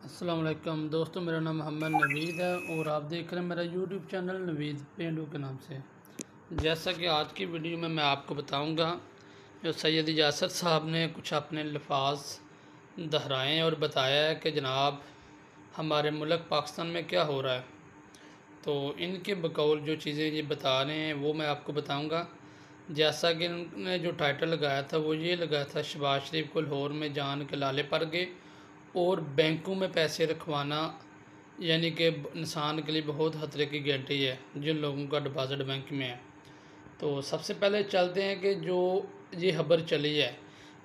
अस्सलाम वालेकुम दोस्तों, मेरा नाम मोहम्मद नवीद है और आप देख रहे हैं मेरा यूट्यूब चैनल नवीद पेंडू के नाम से। जैसा कि आज की वीडियो में मैं आपको बताऊंगा, जो सैयद यासर साहब ने कुछ अपने अल्फाज दोहराए और बताया है कि जनाब हमारे मुल्क पाकिस्तान में क्या हो रहा है। तो इनके बकौल जो चीज़ें ये बता रहे हैं वो मैं आपको बताऊँगा। जैसा कि इन्होंने जो टाइटल लगाया था वो ये लगाया था, शहबाज शरीफ को लाहौर में जान के लाले पर गए और बैंकों में पैसे रखवाना यानी कि इंसान के लिए बहुत खतरे की घंटी है जिन लोगों का डिपॉजिट बैंक में है। तो सबसे पहले चलते हैं कि जो ये खबर चली है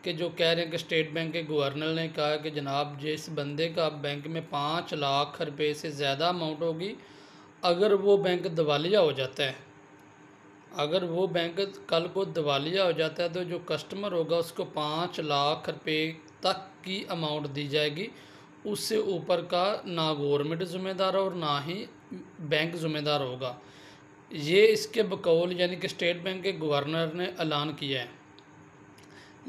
कि जो कह रहे हैं कि स्टेट बैंक के गवर्नर ने कहा कि जनाब जिस बंदे का बैंक में 5 लाख रुपए से ज़्यादा अमाउंट होगी, अगर वो बैंक दिवालिया हो जाता है, अगर वो बैंक कल को दिवालिया हो जाता है तो जो कस्टमर होगा उसको 5 लाख रुपए तक की अमाउंट दी जाएगी। उससे ऊपर का ना गवर्नमेंट ज़िम्मेदार और ना ही बैंक ज़िम्मेदार होगा। ये इसके बकौल यानी कि स्टेट बैंक के गवर्नर ने ऐलान किया है।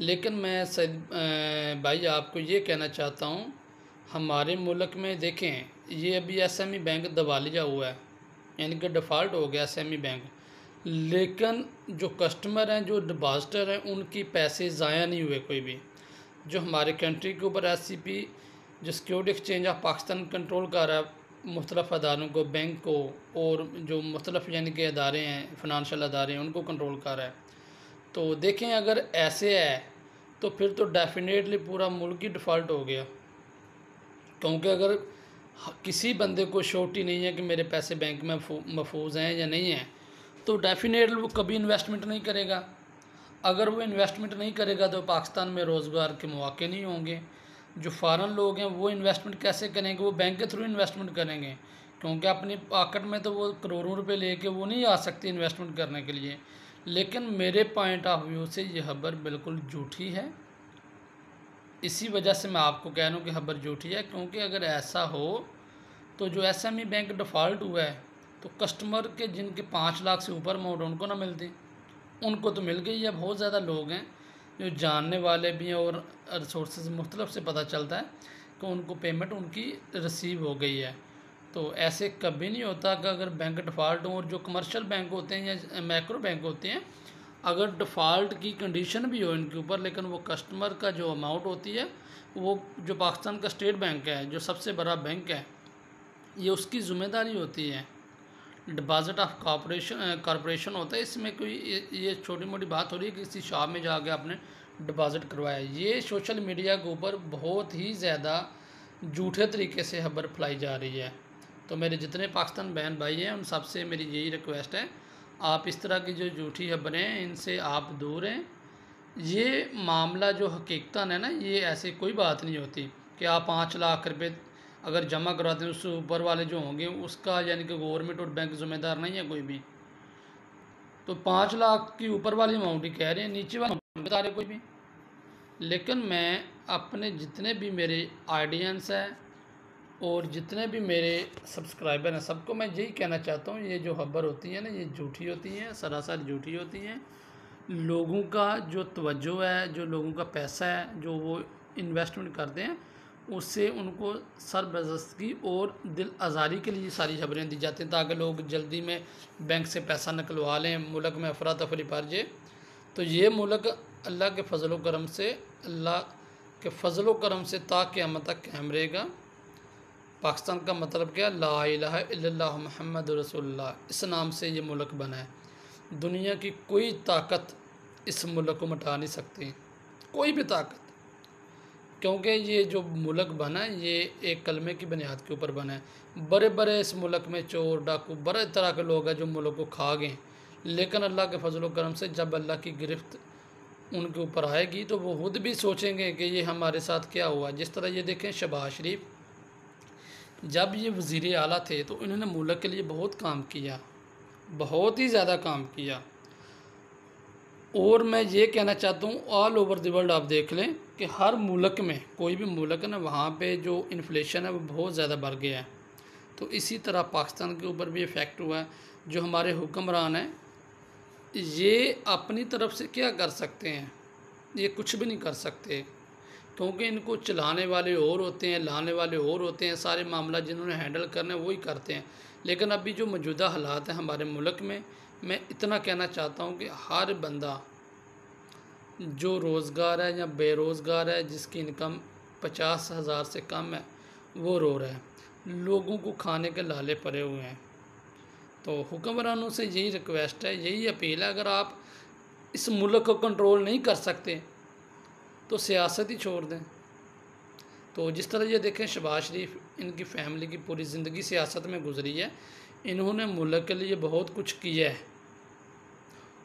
लेकिन मैं सैयद भाई आपको ये कहना चाहता हूँ, हमारे मुल्क में देखें ये अभी एसएमई बैंक दिवालिया हुआ है यानी कि डिफ़ॉल्ट हो गया एसएमई बैंक, लेकिन जो कस्टमर हैं जो डिपॉजिटर हैं उनकी पैसे ज़ाया नहीं हुए कोई भी। जो हमारे कंट्री के ऊपर एससीपी जो security exchange of Pakistan control कर रहा है मुख्तलिफ अदारों को, बैंक को, और जो मुख्तलिफ यानी कि अदारे हैं, फिनंशियल अदारे हैं, उनको कंट्रोल कर रहा है। तो देखें अगर ऐसे है तो फिर तो डेफिनेटली पूरा मुल्क ही डिफ़ॉल्ट हो गया, क्योंकि अगर किसी बंदे को श्योरिटी नहीं है कि मेरे पैसे बैंक में महफूज हैं या नहीं हैं तो डेफिनेटली वो कभी इन्वेस्टमेंट नहीं करेगा। अगर वो इन्वेस्टमेंट नहीं करेगा तो पाकिस्तान में रोज़गार के मौके नहीं होंगे। जो फ़ॉरेन लोग हैं वो इन्वेस्टमेंट कैसे करेंगे? वो बैंक के थ्रू इन्वेस्टमेंट करेंगे, क्योंकि अपनी पॉकेट में तो वो करोड़ों रुपए लेके वो नहीं आ सकती इन्वेस्टमेंट करने के लिए। लेकिन मेरे पॉइंट ऑफ व्यू से ये खबर बिल्कुल झूठी है। इसी वजह से मैं आपको कह रहा हूँ कि खबर झूठी है, क्योंकि अगर ऐसा हो तो जो एसएमई बैंक डिफ़ॉल्ट हुआ है तो कस्टमर के जिनके 5 लाख से ऊपर अमाउंट उनको ना मिलती, उनको तो मिल गई है। बहुत ज़्यादा लोग हैं जो जानने वाले भी हैं और रिसोर्सेज मुख्तलिफ से पता चलता है कि उनको पेमेंट उनकी रिसीव हो गई है। तो ऐसे कभी नहीं होता कि अगर बैंक डिफ़ॉल्ट हो, और जो कमर्शियल बैंक होते हैं या मैक्रो बैंक होते हैं, अगर डिफ़ॉल्ट की कंडीशन भी हो इनके ऊपर, लेकिन वो कस्टमर का जो अमाउंट होती है वो जो पाकिस्तान का स्टेट बैंक है जो सबसे बड़ा बैंक है, ये उसकी ज़िम्मेदारी होती है। डिपॉजिट ऑफ कॉरपोरेशन होता है, इसमें कोई ये छोटी मोटी बात हो रही है कि किसी शॉप में जाके आपने डिपॉजिट करवाया। ये सोशल मीडिया के ऊपर बहुत ही ज़्यादा झूठे तरीके से खबर फैलाई जा रही है। तो मेरे जितने पाकिस्तान बहन भाई हैं उन सबसे मेरी यही रिक्वेस्ट है, आप इस तरह की जो झूठी खबरें हैं इनसे आप दूर हैं। ये मामला जो हकीकतन है ना, ये ऐसी कोई बात नहीं होती कि आप 5 लाख रुपए अगर जमा करवाते हैं उससे ऊपर वाले जो होंगे उसका यानी कि गवर्नमेंट और बैंक ज़िम्मेदार नहीं है कोई भी। तो 5 लाख की ऊपर वाली अमाउंट ही कह रहे हैं, नीचे वाला नहीं बता रहे कोई भी। लेकिन मैं अपने जितने भी मेरे ऑडियंस हैं और जितने भी मेरे सब्सक्राइबर हैं सबको मैं यही कहना चाहता हूँ, ये जो खबर होती है ना ये झूठी होती हैं, सरासर झूठी होती हैं। लोगों का जो तवज्जो है, जो लोगों का पैसा है जो वो इन्वेस्टमेंट करते हैं, उससे उनको सरबर्दस्तगी और दिल आज़ारी के लिए सारी खबरें दी जाती हैं ताकि लोग जल्दी में बैंक से पैसा निकलवा लें, मुल्क में अफरा तफरी पड़ जाए। तो ये मुल्क अल्लाह के फ़ज़ल व करम से, अल्लाह के फ़ज़ल व करम से ता क़यामत तक कायम रहेगा। पाकिस्तान का मतलब क्या? ला इलाहा इल्लल्लाह मुहम्मद रसूलुल्लाह, इस नाम से ये मुल्क बना है। दुनिया की कोई ताकत इस मुल्क को मिटा नहीं सकती, कोई भी ताकत, क्योंकि ये जो मुल्क बना है ये एक कलमे की बुनियाद के ऊपर बना है। बड़े बड़े इस मुल्क में चोर डाकू बड़े तरह के लोग हैं जो मुल्क को खा गए, लेकिन अल्लाह के फजल व करम से जब अल्लाह की गिरफ्त उनके ऊपर आएगी तो वो खुद भी सोचेंगे कि ये हमारे साथ क्या हुआ। जिस तरह ये देखें शहबाज शरीफ जब ये वज़ीर आला थे तो इन्होंने मुल्क के लिए बहुत काम किया, बहुत ही ज़्यादा काम किया। और मैं ये कहना चाहता हूँ ऑल ओवर द वर्ल्ड आप देख लें कि हर मुल्क में, कोई भी मुल्क है ना, वहाँ पे जो इन्फ्लेशन है वो बहुत ज़्यादा बढ़ गया है। तो इसी तरह पाकिस्तान के ऊपर भी इफ़ेक्ट हुआ है। जो हमारे हुक्मरान हैं ये अपनी तरफ से क्या कर सकते हैं? ये कुछ भी नहीं कर सकते, क्योंकि इनको चलाने वाले और होते हैं, लाने वाले और होते हैं, सारे मामला जिन्होंने हैंडल करना है वही करते हैं। लेकिन अभी जो मौजूदा हालात हैं हमारे मुल्क में, मैं इतना कहना चाहता हूँ कि हर बंदा जो रोज़गार है या बेरोज़गार है, जिसकी इनकम 50,000 से कम है, वो रो रहा है। लोगों को खाने के लाले पड़े हुए हैं। तो हुक्मरानों से यही रिक्वेस्ट है, यही अपील है, अगर आप इस मुल्क को कंट्रोल नहीं कर सकते तो सियासत ही छोड़ दें। तो जिस तरह ये देखें, शहबाज शरीफ, इनकी फ़ैमिली की पूरी ज़िंदगी सियासत में गुजरी है। इन्होंने मुल्क के लिए बहुत कुछ किया है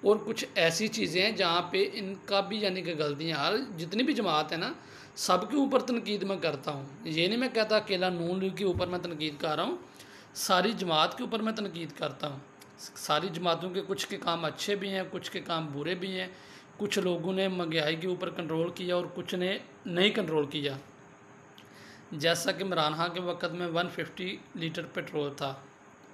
और कुछ ऐसी चीज़ें हैं जहाँ पे इनका भी यानी कि गलतियाँ, हर जितनी भी जमात है ना, सबके ऊपर तनकीद मैं करता हूँ। ये नहीं मैं कहता अकेला नून लीग के ऊपर मैं तनकीद कर रहा हूँ, सारी जमात के ऊपर मैं तनकीद करता हूँ। सारी जमातों के कुछ के काम अच्छे भी हैं, कुछ के काम बुरे भी हैं। कुछ लोगों ने महंगाई के ऊपर कंट्रोल किया और कुछ ने नहीं कंट्रोल किया। जैसा कि इमरान खान के वक्त में 150 लीटर पेट्रोल था,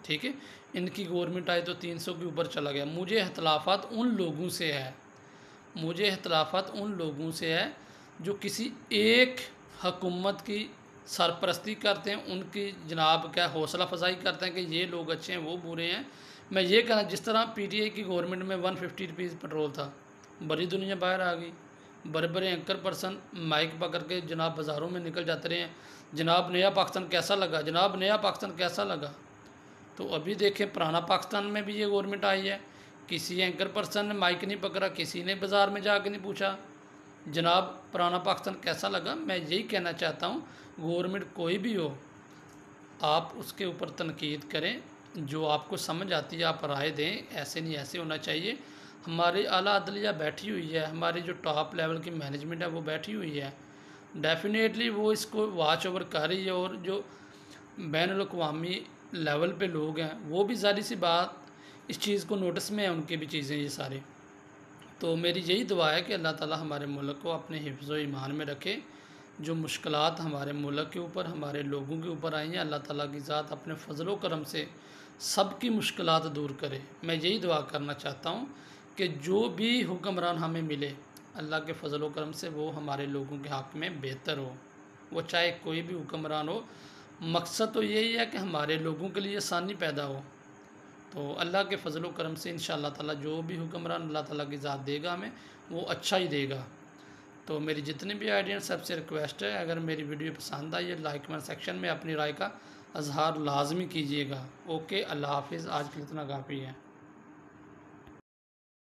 ठीक है, इनकी गवर्नमेंट आई तो 300 के ऊपर चला गया। मुझे इख्तलाफात उन लोगों से है, मुझे इख्तलाफात उन लोगों से है जो किसी एक हुकूमत की सरपरस्ती करते हैं, उनकी जनाब क्या हौसला अफजाई करते हैं कि ये लोग अच्छे हैं वो बुरे हैं। मैं ये कहना, जिस तरह PTI की गवर्नमेंट में 150 रुपीज़ पेट्रोल था, बड़ी दुनिया बाहर आ गई। बड़े बड़े एंकर पर्सन माइक पकड़ के जनाब बाज़ारों में निकल जाते रहे हैं, जनाब नया पाकिस्तान कैसा लगा, जनाब नया पाकिस्तान कैसा लगा। तो अभी देखें पुराना पाकिस्तान में भी ये गवर्नमेंट आई है, किसी एंकर पर्सन ने माइक नहीं पकड़ा, किसी ने बाज़ार में जाके नहीं पूछा जनाब पुराना पाकिस्तान कैसा लगा। मैं यही कहना चाहता हूँ, गवर्नमेंट कोई भी हो, आप उसके ऊपर तनकीद करें, जो आपको समझ आती है आप राय दें, ऐसे नहीं ऐसे होना चाहिए। हमारी आला अदलिया बैठी हुई है, हमारी जो टॉप लेवल की मैनेजमेंट है वो बैठी हुई है, डेफिनेटली वो इसको वॉच ओवर कर रही है। और जो बैनुल-अक़वामी लेवल पे लोग हैं वो भी ज़ाहिर सी बात इस चीज़ को नोटिस में है, उनकी भी चीज़ें ये सारी। तो मेरी यही दुआ है कि अल्लाह ताला हमारे मुल्क को अपने हिफ्ज़ व ईमान में रखे। जो मुश्किलात हमारे मुल्क के ऊपर, हमारे लोगों के ऊपर आई हैं, अल्लाह ताला की ज़ात अपने फ़ज़ल व करम से सबकी मुश्किलात दूर करे। मैं यही दुआ करना चाहता हूँ कि जो भी हुक्मरान हमें मिले, अल्लाह के फ़ज़ल व करम से वो हमारे लोगों के हक़ में बेहतर हो, वो चाहे कोई भी हुक्मरान हो। मकसद तो यही है कि हमारे लोगों के लिए आसानी पैदा हो। तो अल्लाह के फ़ज़ल व करम से इंशाअल्लाह ताला जो भी हुक्मरान अल्लाह ताला की ज़ात देगा हमें, वो अच्छा ही देगा। तो मेरी जितने भी आइडिया सबसे रिक्वेस्ट है, अगर मेरी वीडियो पसंद आई है, लाइक कमेंट सेक्शन में अपनी राय का इज़हार लाजमी कीजिएगा। ओके, अल्लाह हाफिज़। आज के लिए इतना काफ़ी है।